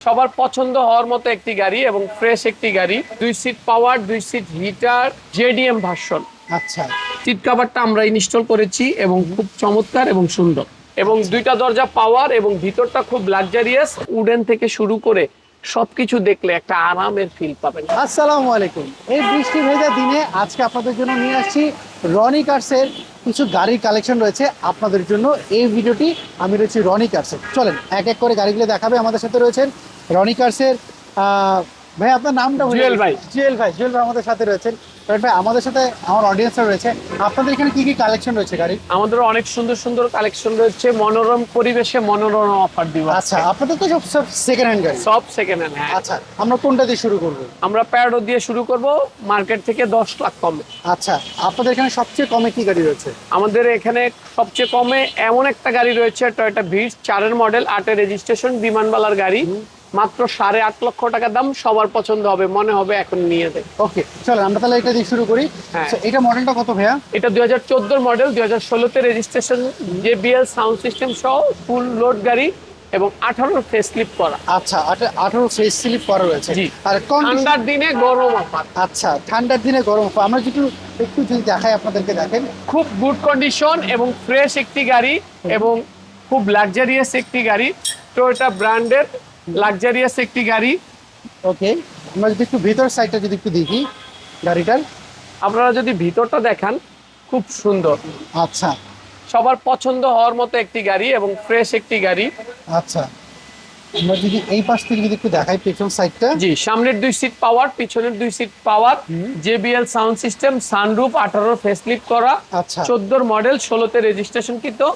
সবার পছন্দ হওয়ার মতো একটি গাড়ি এবং ফ্রেশ একটি গাড়ি, 2 seat power, 2 seat heater, JDM version. আচ্ছা সিট কভারটা আমরা ইনস্টল করেছি এবং খুব চমৎকার এবং সুন্দর, এবং দুইটা দরজা পাওয়ার এবং ভিতরটা খুব লাক্সারিয়াস। উডেন থেকে শুরু করে সবকিছু দেখলে একটা আরামের ফিল পাবেন। আসসালামু আলাইকুম। এই বৃষ্টি ভেজা দিনে আজকে আপনাদের জন্য নিয়ে আসছি রনি কার্সের কিছু গাড়ির কালেকশন রয়েছে আপনাদের জন্য। এই ভিডিওটি আমি রয়েছি রনি কার্সের। চলেন এক এক করে গাড়িগুলো দেখাবে। আমাদের সাথে রয়েছেন রনি কার্সের ভাই, আপনার নামটা? জুয়েল ভাই। জুয়েল ভাই আমাদের সাথে রয়েছেন। ভাই আমাদের সাথে আমার অডিয়েন্সরা রয়েছে। আপনাদের এখানে কি কি কালেকশন রয়েছে গাড়ি? আমাদের অনেক সুন্দর সুন্দর কালেকশন রয়েছে, মনোরম পরিবেশে মনোরম অফার দিব। আচ্ছা, আপনাদের তো সব সেকেন্ড হ্যান্ড গাড়ি? সব সেকেন্ড হ্যান্ড। হ্যাঁ, আচ্ছা, আমরা কোনটা দিয়ে শুরু করব? আমরা প্যারাডো দিয়ে শুরু করব, মার্কেট থেকে 10 লাখ কমে। আচ্ছা, আপনাদের এখানে সবচেয়ে কমে কি গাড়ি রয়েছে? আমাদের এখানে সবচেয়ে কমে এমন একটা গাড়ি রয়েছে, টয়োটা ভিটস 4 মডেল, 8 রেজিস্ট্রেশন, বিমানবালার গাড়ি, মাত্র 8.5 লক্ষ টাকা দাম। সবার পছন্দ হবে, মনে হবে এখন নিয়ে যাই। ওকে, চলো আমরা তাহলে এটা দিয়ে শুরু করি। হ্যাঁ। এটা মডেলটা কত ভাইয়া? এটা 2014 model, 2016 registration, JBL sound system সহ ফুল লোড গাড়ি এবং 18 ফেস লিফট করা। আচ্ছা, 18 ফেস স্লিপ করা রয়েছে। জি। আর ঠান্ডার দিনে গরম অফার। আচ্ছা, ঠান্ডার দিনে গরম অফার। আমরা একটু যদি দেখাই আপনাদেরকে, দেখেন খুব গুড কন্ডিশন এবং ফ্রেশ একটি গাড়ি এবং খুব লাক্সারিয়াস একটি গাড়ি, টয়োটা ব্র্যান্ডের লাক্সারিয়াস একটি গাড়ি। ওকে, আমরা যদি একটু ভিতর সাইডটা যদি একটু দেখি গাড়িটার। আপনারা যদি ভিতরটা দেখান, খুব সুন্দর, আচ্ছা সবার পছন্দ হওয়ার মতো একটি গাড়ি এবং ফ্রেশ একটি গাড়ি। আচ্ছা, আমরা যদি এই পাশ থেকে যদি একটু দেখাই পেছন সাইডটা। জি, সামনের 2 সিট পাওয়ার, পিছনের 2 seat power, JBL sound system, sunroof, 18 facelift করা। আচ্ছা, 14 মডেল, 16 রেজিস্ট্রেশন, কিন্তু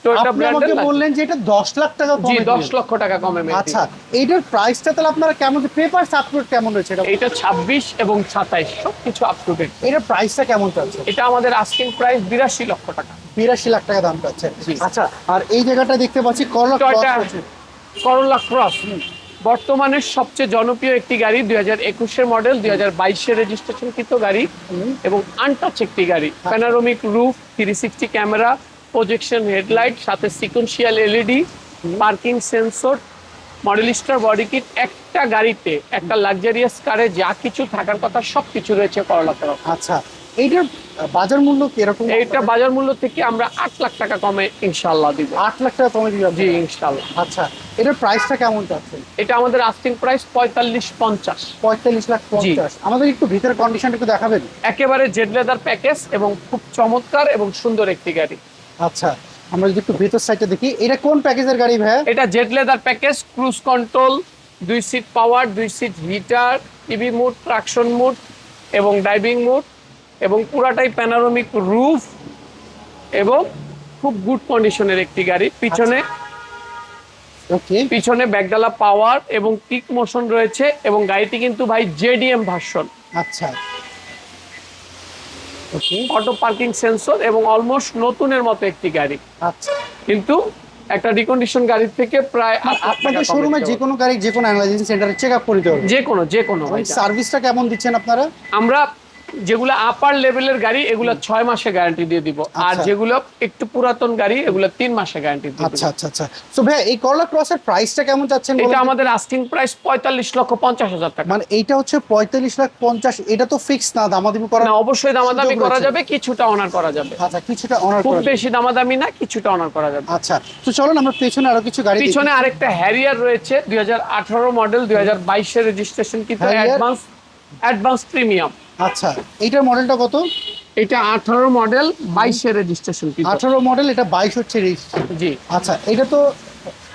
টয়োটা আপনি আমাকে ব্র্যান্ডের। বললেন যে এটা 10 লাখ টাকা জি, কমে 10 লক্ষ টাকা কমে। আচ্ছা, এইটার প্রাইসটা তাহলে আপনারা কেমন, পেপারস আপলোড কেমন রয়েছে এটা? এটা 26 এবং 27 সবকিছু আপ টু ডেট। এটার প্রাইসটা কেমন চাচ্ছে? এটা আমাদের আস্কিং প্রাইস 82 লক্ষ টাকা। 82 লাখ টাকা দাম চাচ্ছে। জি। আচ্ছা, আর এই জায়গাটা দেখতে পাচ্ছি করলা টয়োটা ক্রস রয়েছে। করোলা ক্রস বর্তমানে সবচেয়ে জনপ্রিয় একটি গাড়ি, 2021 মডেল, 2022 রেজিস্ট্রেশন কৃত গাড়ি এবং আনটাচ একটি গাড়ি। Panoramic roof, 360 camera, projection headlight, সাথে sequential LED, parking sensor, model star body kit. একটা গাড়িতে, একটা লাক্সারিয়াস কারে যা কিছু থাকার কথা সবকিছু রয়েছে করোলা ক্রস। আচ্ছা, এইটার বাজার মূল্য কিরকম? এইটা বাজার মূল্য থেকে আমরা 8 লাখ টাকা কমে ইনশাআল্লাহ দিব। 8 লাখ টাকা কমে দিবেন? জি, ইনশাআল্লাহ। আচ্ছা, এটার প্রাইসটা কেমন চাচ্ছেন? এটা আমাদের আস্কিং প্রাইস 45-50। 45 লাখ 50। আমাদের একটু ভিতরের কন্ডিশনটা একটু দেখাবেন? একেবারে জেড লেদার প্যাকেজ এবং খুব চমৎকার এবং সুন্দর একটি গাড়ি। আচ্ছা, আমরা যদি একটু ভিতর সাইডটা দেখি, এটা কোন প্যাকেজের গাড়ি ভাই? এটা Z leather package, cruise control, 2 seat power, 2 seat heater, TV mode, traction mode এবং ড্রাইভিং মোড, এবং পুরাটাই প্যানোরামিক রুফ এবং খুব গুড কন্ডিশনের একটি গাড়ি। ওকে, পিছনে ব্যাকডালা পাওয়ার এবং কিক মোশন রয়েছে, এবং গাড়িটি কিন্তু ভাই JDM ভার্সন। আচ্ছা, ওকে, অটো পার্কিং সেন্সর এবং অলমোস্ট নতুনের মতো একটি গাড়ি, আচ্ছা। কিন্তু একটা রিকন্ডিশন গাড়ির থেকে প্রায় 8 লাখ টাকা আপনাদের কমে শোরুমে দিতে যে হবে। কোনো গাড়ি যে কোনো অ্যানালাইজিং সেন্টারে চেক আপ করে দিতে হবে? যে কোনো ভাই। সার্ভিসটা কেমন দিচ্ছেন আপনারা? আমরা যেগুলো আপার লেভেলের গাড়ি এগুলো 6 মাসে গ্যারান্টি দিয়ে দিব, আর আচ্ছা। যেগুলো একটু পুরাতন গাড়ি এগুলো 3 মাসে গ্যারান্টি দিয়ে দিব। আচ্ছা আচ্ছা আচ্ছা। সো ভাই, এই করলা ক্রসের প্রাইসটা কেমন চাচ্ছেন? এটা আমাদের আস্কিং প্রাইস 45,50,000 টাকা। মানে এইটা হচ্ছে 45 লাখ 50। এটা তো ফিক্স না, দামাদামি করা? না, অবশ্যই দামাদামি সুযোগ করা রয়েছে? যাবে, কিছুটা অনার করা যাবে। আচ্ছা, কিছুটা অনার খুব করা যাবে। বেশি দামাদামি না, কিছুটা অনার করা যাবে। আচ্ছা, তো চলুন আমরা পেছনে আরো কিছু গাড়ি দেখি। পিছনে আরেকটা হ্যারিয়ার রয়েছে, 2018 মডেল, 2022 রেজিস্ট্রেশন, কিন্তু Harrier? Advance premium. আচ্ছা, এইটার মডেলটা কত? এটা 18 মডেল, 22 রেজিস্ট্রেশন কিন্তু। 18 মডেল, এটা 22 হচ্ছে রেজিস্ট্রেশন। জি, আচ্ছা, এটা তো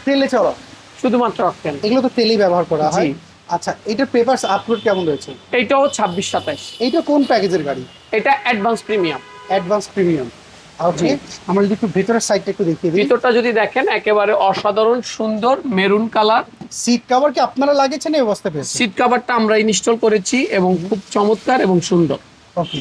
তেলে চলা? শুধুমাত্র অকটেন। এগুলো তো তেলেই ব্যবহার করা হয়। জি। আচ্ছা, এটার পেপারস আপলোড কেমন রয়েছে? এইটাও 26-27। এইটা কোন প্যাকেজের গাড়ি? এটা advance premium. Advance premium. Okay, আমরা যদি একটু ভিতরের সাইডটা একটু দেখিয়ে দিই। ভিতরটা যদি দেখেন, একেবারে অসাধারণ সুন্দর মেরুন কালার। সিট কভার কি আপনারা লাগিয়েছেন এই অবস্থা পেয়েছেন? সিট কভারটা আমরা ইনস্টল করেছি এবং খুব চমৎকার এবং সুন্দর। ওকে,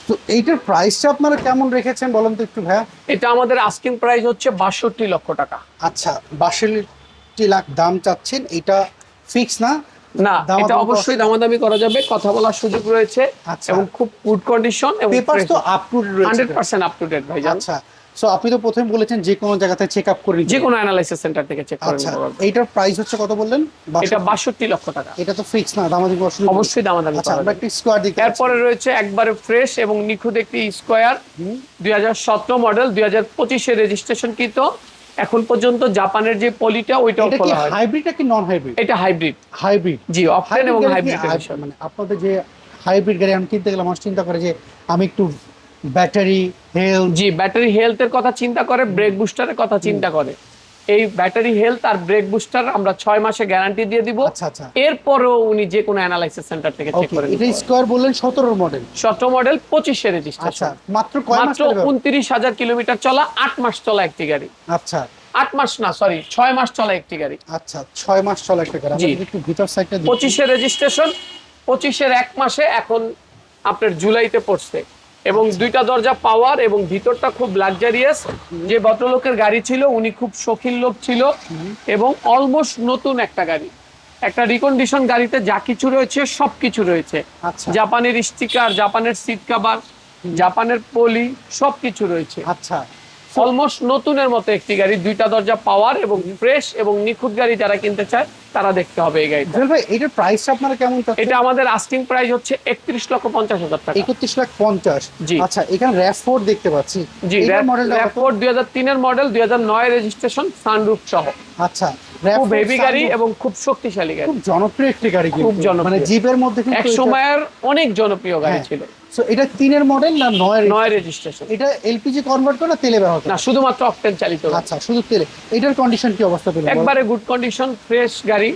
তো এইটার প্রাইসটা আপনারা কেমন রেখেছেন বলেন তো একটু ভাইয়া? এটা আমাদের আস্কিং প্রাইস হচ্ছে 62 লক্ষ টাকা। আচ্ছা, 62 লাখ দাম চাচ্ছেন। এটা ফিক্স না? না, দামাদামি এটা অবশ্যই দামাদামি করা যাবে, কথা বলার সুযোগ রয়েছে। আচ্ছা। এবং খুব গুড কন্ডিশন এবং পেপারস তো আপ টু ডেট রয়েছে? 100% আপ টু ডেট ভাইজান। আচ্ছা, সো আপনি তো প্রথমে বলেছেন যে কোনো জায়গাতে চেক আপ করে নিতে যে পারবেন। কোনো অ্যানালাইসিস সেন্টার থেকে চেক করে আচ্ছা, নিতে পারবেন। এইটার প্রাইস হচ্ছে কত বললেন? এটা 62? 62 লক্ষ টাকা। এটা তো ফিক্স না, দামাদামি অবশ্যই করবেন। অবশ্যই দামাদামি আচ্ছা, করা আমরা যাবে। একটি স্কোয়ার দেখতে পাচ্ছি। এরপরে রয়েছে একবারে ফ্রেশ এবং নিখুঁত একটি স্কয়ার 2017 মডেল 2025 এর রেজিস্ট্রেশন কৃত। এখন পর্যন্ত জাপানের যে পলিটা ওইটাও এটা কি খোলা হয়। হাইব্রিড নাকি নন হাইব্রিড? এটা হাইব্রিড। হাইব্রিড। জি, অকটেন এবং হাইব্রিড এডিশন। মানে আপনাদের যে হাইব্রিড গাড়ি আমি কিনতে গেলে মানুষ চিন্তা করে যে আমি একটু ব্যাটারি হেলথ। জি, ব্যাটারি হেলথের কথা চিন্তা করে, ব্রেক বুস্টারের কথা চিন্তা করে। এই ব্যাটারি হেলথ আর ব্রেক বুস্টার আমরা 6 মাসে গ্যারান্টি দিয়ে দিব। আচ্ছা আচ্ছা, এরপরও উনি যে কোনো অ্যানালাইসিস সেন্টার থেকে চেক ওকে। করে এটা নিতে স্কোয়ার বললেন 17 মডেল। 17 মডেল 25 এর আচ্ছা, রেজিস্ট্রেশন। মাত্র কয় মাস মাত্র চলে ব্যবহার? 29,000 কিলোমিটার চলা, 8 মাস চলা একটি গাড়ি। আচ্ছা 8 মাস না, সরি 6 মাস চলা একটি গাড়ি। আচ্ছা, 6 মাস চলা একটা গাড়ি। জি। আমরা যদি একটু ভিতর সাইডটা দেখি। 25 এর রেজিস্ট্রেশন, 25 এর 1 মাসে এখন আপনার জুলাইতে পড়ছে এবং দুইটা দরজা পাওয়ার এবং ভিতরটা খুব লাক্সারিয়াস। যে ভদ্রলোকের গাড়ি ছিল উনি খুব শৌখিন লোক ছিল এবং অলমোস্ট নতুন একটা গাড়ি। একটা রিকন্ডিশন গাড়িতে যা কিছু রয়েছে সব কিছু রয়েছে। আচ্ছা জাপানের স্টিকার, জাপানের সিট কভার, জাপানের পলি সব কিছু রয়েছে। আচ্ছা, অলমোস্ট নতুনের মতো একটি গাড়ি, দুইটা দরজা পাওয়ার এবং ফ্রেশ এবং নিখুঁত গাড়ি যারা কিনতে চায় তারা দেখতে হবে এই গাড়িটা। জুয়েল ভাই এটার প্রাইসটা আপনারা কেমন চাচ্ছেন? এটা আমাদের আস্কিং প্রাইস হচ্ছে 31,50,000 টাকা। 31,50,000। জি। আচ্ছা, এখানে RAV4 দেখতে পাচ্ছি। জি, এটার মডেলটা কত? RAV4 2003 এর মডেল, 2009 রেজিস্ট্রেশন, সানরুফ সহ। আচ্ছা, খুব RAV4 হেভি গাড়ি sunroof। এবং খুব শক্তিশালী গাড়ি। খুব জনপ্রিয় একটি গাড়ি কিন্তু। খুব জনপ্রিয়। মানে জিপের মধ্যে কিন্তু এক সময়ের অনেক জনপ্রিয় গাড়ি ছিল। সো এটা 3 এর মডেল না 9 এর? 9 রেজিস্ট্রেশন। এটা এলপিজি কনভার্ট করে না তেলে ব্যবহার করে? না, শুধুমাত্র অকটেন চালিত গাড়ি। আচ্ছা, শুধু তেলে। এটার কন্ডিশন কি অবস্থা পেলেন? একবারে গুড কন্ডিশন, ফ্রেশ গাড়ি।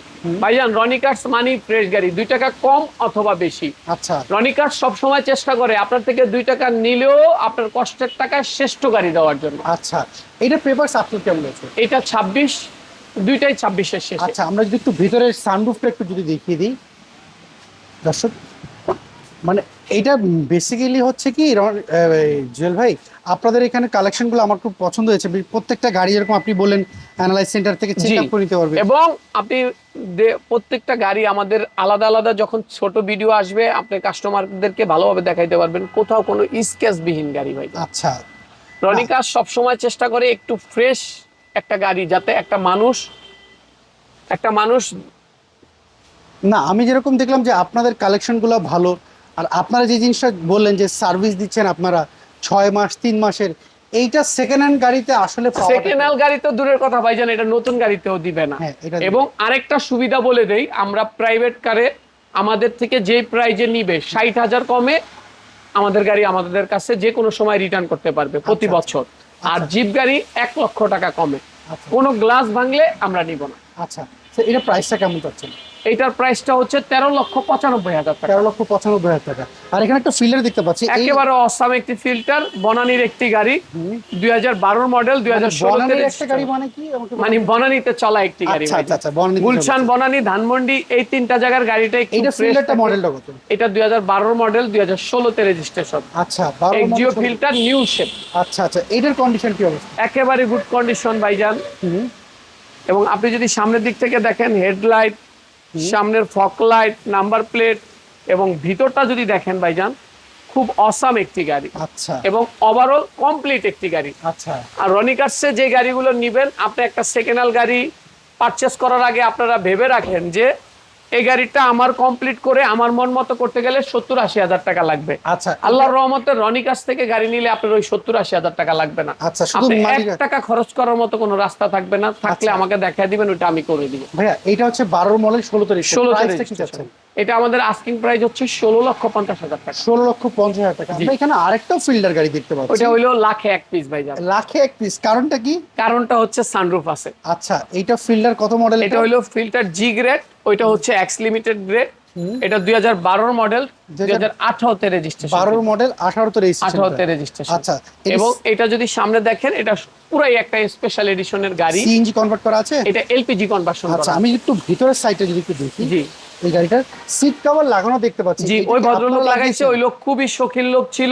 ভাইজান, রনি কার্স মানি ফ্রেশ গাড়ি, 2 টাকা কম অথবা বেশি। আচ্ছা রনি কার্স সবসময় চেষ্টা করে আপনার থেকে 2 টাকা নিলেও আপনার কষ্টের টাকায় শ্রেষ্ঠ গাড়ি দেওয়ার জন্য। আচ্ছা, এটা পেপারস আপনার কেমন আছে? এটা 26, দুইটাই 26 এর শেষে। আচ্ছা, আমরা যদি একটু ভিতরের সানরুফটা একটু যদি দেখিয়ে দিই দর্শক, মানে এটা বেসিক্যালি হচ্ছে কি জুয়েল ভাই, আপনাদের এখানে কালেকশনগুলো আমার খুব পছন্দ হয়েছে। প্রত্যেকটা গাড়ি যেরকম আপনি বললেন অ্যানালাইজ সেন্টার থেকে চেক আপ করে নিতে পারবে, এবং আপনি প্রত্যেকটা গাড়ি আমাদের আলাদা আলাদা যখন ছোট ভিডিও আসবে আপনি কাস্টমারদেরকে ভালোভাবে দেখাইতে পারবেন কোথাও কোনো স্ক্র্যাচ বিহীন গাড়ি ভাই। আচ্ছা, রনি কার্স সবসময় চেষ্টা করে একটু ফ্রেশ একটা গাড়ি, যাতে একটা মানুষ না আমি যেরকম দেখলাম যে আপনাদের কালেকশনগুলো ভালো, আর আপনারা যে জিনিসটা বললেন যে সার্ভিস দিচ্ছেন আপনারা 6 মাস 3 মাসের, এইটা সেকেন্ড হ্যান্ড গাড়িতে আসলে পাওয়াটা- সেকেন্ড হ্যান্ড গাড়ি তো দূরের কথা ভাইজান, এটা নতুন গাড়িতেও দিবে না। হ্যাঁ, এটা দিবে। এবং আরেকটা সুবিধা বলে দেই, আমরা প্রাইভেট কারে আমাদের থেকে যে প্রাইজে নিবে 60,000 কমে আমাদের গাড়ি আমাদের কাছে যে কোনো সময় রিটার্ন করতে পারবে প্রতি আচ্ছা, বছর। আর জিপ গাড়ি 1 লক্ষ টাকা কমে, আচ্ছা কোনো গ্লাস ভাঙলে আমরা নিব না। আচ্ছা, তো এটা প্রাইসটা কেমন চাচ্ছেন? এইটার প্রাইসটা হচ্ছে 13,95,000 টাকা। 13,95,000 টাকা। আর এখানে একটা ফিল্টার দেখতে পাচ্ছি, একেবারে অসাম একটি ফিল্টার, বনানীর একটি গাড়ি, 2012 মডেল, 2016 বনানীর একটা গাড়ি মানে কি আমাকে মানে বনানীতে চলা একটি গাড়ি। আচ্ছা আচ্ছা আচ্ছা, বনানীতে গুলশান, চলা। বনানী, ধানমন্ডি এই 3টা জায়গার গাড়িটা একটু এইটা ফ্রেশ ফিল্টারটা থাকে। মডেলটা কত? এটা 2012 মডেল, 2016 তে রেজিস্ট্রেশন, আচ্ছা, 12 Axio model. Filter new shape. আচ্ছা আচ্ছা, এটার কন্ডিশন কি অবস্থা? একেবারে গুড কন্ডিশন ভাইজান। এবং আপনি যদি সামনের দিক থেকে দেখেন, হেডলাইট, সামনের ফগ লাইট, নাম্বার প্লেট এবং ভিতরটা যদি দেখেন ভাইজান, খুব অসাম একটি গাড়ি আচ্ছা এবং ওভারঅল কমপ্লিট একটি গাড়ি। আচ্ছা, আর রনি কার্সে যে গাড়িগুলো নিবেন, আপনি একটা সেকেন্ড হ্যান্ড গাড়ি পারচেস করার আগে আপনারা ভেবে রাখেন যে এই গাড়িটা আমার কমপ্লিট করে আমার মন মতো করতে গেলে 70-80 হাজার টাকা লাগবে। আচ্ছা আল্লাহর রহমতে রনি কার্স থেকে গাড়ি নিলে আপনার ওই 70-80 হাজার টাকা লাগবে না। আচ্ছা, শুধু আপনি মালিক- 1 টাকা খরচ করার মতো কোনো রাস্তা থাকবে না, থাকলে আচ্ছা। আমাকে দেখায় দিবেন, ওটা আমি করে দিব। ভাইয়া এটা হচ্ছে 12 মডেল 16 তারিখ। 16 প্রাইসটা কি চাচ্ছেন? এটা আমাদের আস্কিং প্রাইস হচ্ছে 16,50,000 টাকা। 16,50,000 টাকা। আমরা এখানে আরেকটাও ফিল্টার গাড়ি দেখতে পাচ্ছি, ওটা হইলো লাখে 1 পিস ভাইজান। লাখে 1 পিস। কারণটা কি? কারণটা হচ্ছে সানরুফ আছে। আচ্ছা, এইটা ফিল্টার কত মডেল? এটা হইলো ফিল্টার জি গ্রেড, ওইটা হচ্ছে এক্স লিমিটেড গ্রেড। এটা 2012 মডেল, 2018 তে রেজিস্ট্রেশন। 12 মডেল 18 তে রেজিস্ট্রেশন। 18 তে রেজিস্ট্রেশন। আচ্ছা, এবং এটা যদি সামনে দেখেন, এটা পুরাই একটা স্পেশাল এডিশনের গাড়ি। সিএনজি কনভার্ট করা আছে? এটা এলপিজি কনভার্সন আচ্ছা, করা। আমি একটু ভিতরের সাইডটা যদি একটু দেখি। জি এই গাড়িটার সিট কভার লাগানো দেখতে পাচ্ছি। জি, এটা ওই কি ভদ্রলোক আপনারা লাগাইছে, লাগিয়েছেন? ওই লোক খুবই শৌখিন লোক ছিল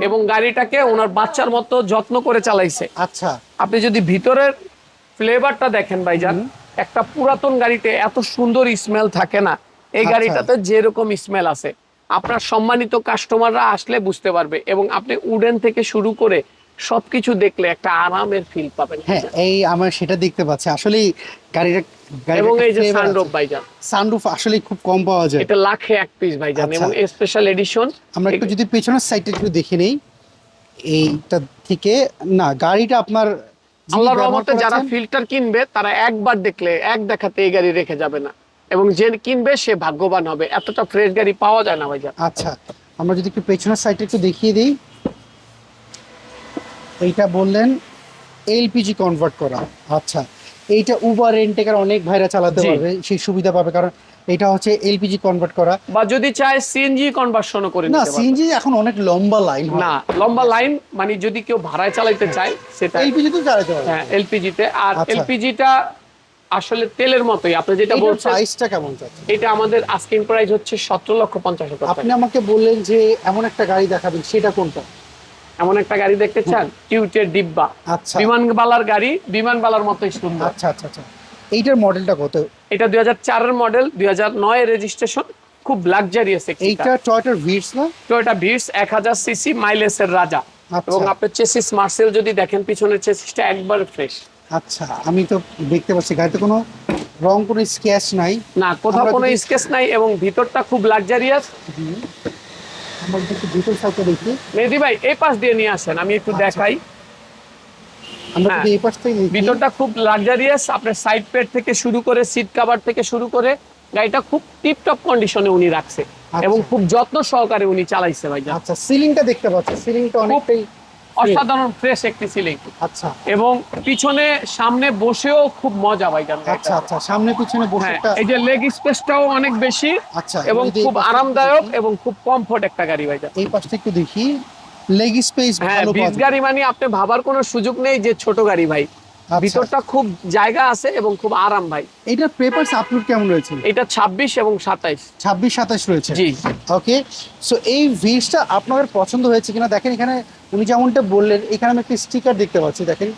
এবং গাড়িটাকে ওনার বাচ্চার মতো যত্ন করে চালাইছে। আচ্ছা আপনি যদি ভিতরের ফ্লেভারটা দেখেন ভাইজান, একটা পুরাতন গাড়িতে এত সুন্দর স্মেল থাকে না, এই আচ্ছা। গাড়িটাতে যেরকম স্মেল আছে আপনার সম্মানিত কাস্টমাররা আসলে বুঝতে পারবে। এবং আপনি উডেন থেকে শুরু করে সবকিছু দেখলে একটা আরামের ফিল পাবেন। হ্যাঁ, এই আমার সেটা দেখতে পাচ্ছি আসলে গাড়িটা এবং এই যে সানরুফ ভাইজান, সানরুফ আসলে খুব কম পাওয়া যায়। এটা লাখে এক পিস ভাইজান, আচ্ছা। এবং স্পেশাল এডিশন। আমরা একটু যদি পেছনের সাইডটা একটু দেখে নেই এইটা থেকে, না গাড়িটা আপনার আল্লাহর রহমতে যারা ফিল্টার কিনবে তারা একবার দেখলে এক দেখাতে এই গাড়ি রেখে যাবে না, এবং যে কিনবে সে ভাগ্যবান হবে। এতটা ফ্রেশ গাড়ি পাওয়া যায় না ভাইজান। আচ্ছা, আমরা যদি একটু পেছনের সাইডটা একটু দেখিয়ে দিই, এইটা বললেন এলপিজি কনভার্ট করা। আচ্ছা, এইটা উবার রেন্টেকার অনেক ভাইরা চালাতে জি। পারবে, সেই সুবিধা পাবে, কারণ এটা হচ্ছে এলপিজি কনভার্ট করা। বা যদি চায় সিএনজি কনভার্সনও করে না, নিতে পারবে। সিএনজি এখন অনেক লম্বা লাইন হয়। না, লম্বা লাইন মানে যদি কেউ ভাড়ায় চালাতে চায় সেটা এলপিজি তো চালাতে পারবে। হ্যাঁ এলপিজি তে। আর আচ্ছা। এলপিজিটা আসলে তেলের মতোই, আপনি যেটা এটার বলছেন। প্রাইসটা কেমন যাচ্ছে? এটা আমাদের আস্কিং প্রাইস হচ্ছে 17,50,000 টাকা। আপনি আমাকে বললেন যে এমন একটা গাড়ি দেখাবেন, সেটা কোনটা? এমন একটা গাড়ি দেখতে চান, কিউটের ডিব্বা, আচ্ছা বিমানবালার গাড়ি, বিমানবালার মতোই সুন্দর। আচ্ছা আচ্ছা আচ্ছা, এইটার মডেলটা কত? এটা 2004 এর মডেল, 2009 এর রেজিস্ট্রেশন, খুব লাক্সারিয়াস এইটা টয়োটার ভিটস না? টয়োটা ভিটস 1000 সিসি মাইলেজের রাজা। আচ্ছা। এবং আপনি চেসিস মার্সেল যদি দেখেন, পিছনের চেসিসটা একবার ফ্রেশ। আচ্ছা, আমি তো দেখতে পাচ্ছি গাড়িতে কোনো রং, কোনো স্ক্র্যাচ নাই। না, কোথাও আমরা কোনো যদি- স্কেচ নাই, এবং ভিতরটা খুব লাক্সারিয়াস। আমরা যদি একটু ভিতর সাইডটা দেখি, মেহেদি ভাই এই পাশ দিয়ে নিয়ে আসেন, আমি একটু আচ্ছা। দেখাই। আমরা হ্যাঁ। যদি এই পাশ থেকে দেখি, ভিতরটা খুব লাক্সারিয়াস, আপনার সাইড প্যাড থেকে শুরু করে সিট কভার থেকে শুরু করে গাড়িটা খুব টিপটপ কন্ডিশনে উনি রাখছে, এবং খুব যত্ন সহকারে উনি চালাইছে ভাইজান। আচ্ছা সিলিংটা দেখতে পাচ্ছি, সিলিংটা অনেকটাই অসাধারণ ফ্রেশ একটি সিলিং, আচ্ছা এবং পিছনে সামনে বসেও খুব মজা ভাইজান। আচ্ছা আচ্ছা, সামনে পিছনে বসে হ্যাঁ, একটা এই যে লেগ স্পেসটাও অনেক বেশি, আচ্ছা, এবং এবার যদি এই খুব পাশটা আরামদায়ক দেখি, এবং খুব কমফোর্ট একটা গাড়ি ভাইজান। এই পাশটা একটু দেখি, লেগ স্পেস হ্যাঁ, ভালো বিশ পাওয়া যায়। গাড়ি মানে আপনি ভাবার কোনো সুযোগ নেই যে ছোট গাড়ি ভাই। আচ্ছা। ভিতরটা খুব জায়গা আছে এবং খুব আরাম ভাই। এটার পেপারস আপলোড কেমন রয়েছে? এটা 26 এবং 27। 26-27 রয়েছে। জি। ওকে, সো এই ভিসটা আপনাদের পছন্দ হয়েছে কিনা দেখেন, এখানে উনি যেমনটা বললেন, এখানে আমি একটা স্টিকার দেখতে পাচ্ছি, দেখেন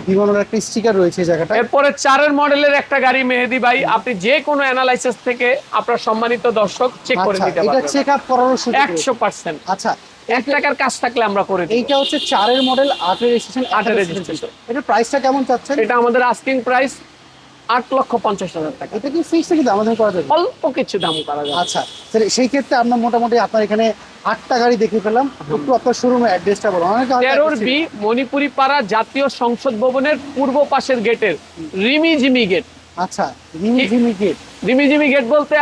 বিমানের একটা স্টিকার রয়েছে এই জায়গাটা। এরপরে 4 মডেলের একটা গাড়ি মেহেদি ভাই, আপনি যে কোনো অ্যানালাইসিস থেকে আপনার সম্মানিত দর্শক চেক করে আচ্ছা, নিতে এটা পারবেন। চেক আপ করারও সুযোগ রয়েছে। 100%। আচ্ছা, 1 টাকার কাজ থাকলে আমরা করে দিই। এইটা হচ্ছে 4 মডেল, 8 রেজিস্ট্রেশন, 8 রেজিস্ট্রেশন। এটার প্রাইসটা কেমন চাচ্ছেন? এটা আমাদের আস্কিং প্রাইস 8,50,000 টাকা। এটা কি ফিক্স থেকে দামাদামি করা যাবে? অল্প কিছু দাম করা যাবে। আচ্ছা, তাহলে সেই ক্ষেত্রে আমরা মোটামুটি আপনার এখানে 8টা গাড়ি দেখে ফেলাম। একটু আপনার শোরুমের অ্যাড্রেসটা বলুন। অনেকে হয়তো 13 address বি মণিপুরি পাড়া জাতীয় সংসদ ভবনের পূর্ব পাশের গেটের রিমিজিমি গেট। আচ্ছা, রিমিজিমি গেট। রিমিজিমি গেট বলতে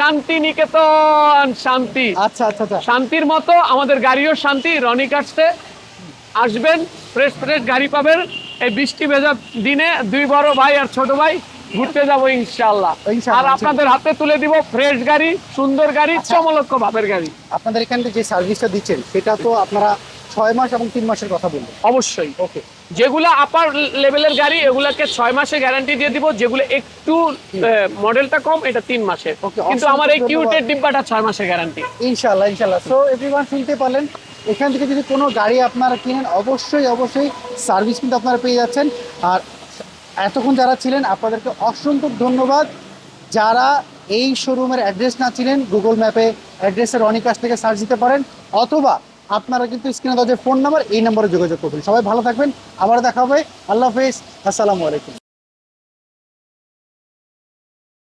শান্তি নিকেতন, শান্তি। আচ্ছা আচ্ছা আচ্ছা, শান্তির মতো আমাদের গাড়িও শান্তি। রনি কার্সে আসবেন, ফ্রেশ ফ্রেশ গাড়ি পাবেন। এই বৃষ্টি ভেজা দিনে দুই বড় ভাই আর ছোট ভাই ঘুরতে যাবো ইনশাআল্লাহ। ইনশাআল্লাহ। আর আপনাদের হাতে তুলে দিব ফ্রেশ গাড়ি, সুন্দর গাড়ি, আচ্ছা। চমলক্ষ ভাবের গাড়ি। আপনাদের এখানে যে সার্ভিসটা দিচ্ছেন সেটা তো আপনারা 6 মাস এবং 3 মাসের কথা বললেন। অবশ্যই। ওকে, যেগুলো আপার লেভেলের গাড়ি এগুলাকে 6 মাসে গ্যারান্টি দিয়ে দিব, যেগুলো একটু মডেলটা কম এটা 3 মাসের। Okay, কিন্তু আমার এই অসংখ্য কিউটের ধন্যবাদ। ডিব্বাটা 6 মাসের গ্যারান্টি। ইনশাআল্লাহ ইনশাআল্লাহ। সো এভরিওয়ান, শুনতে পারলেন, এখান থেকে যদি কোনো গাড়ি আপনারা কিনেন অবশ্যই অবশ্যই সার্ভিস কিন্তু আপনারা পেয়ে যাচ্ছেন। আর এতক্ষণ যারা ছিলেন আপনাদেরকে অসংখ্য ধন্যবাদ। যারা এই শোরুমের অ্যাড্রেস না ছিলেন, গুগল ম্যাপে অ্যাড্রেসের রনি কার্স থেকে সার্চ দিতে পারেন, অথবা আপনারা কিন্তু স্ক্রিনে দেওয়া যে ফোন নাম্বার, এই নম্বরে যোগাযোগ করবেন। সবাই ভালো থাকবেন, আবার দেখা হবে। আল্লাহ হাফেজ, আসসালামু আলাইকুম।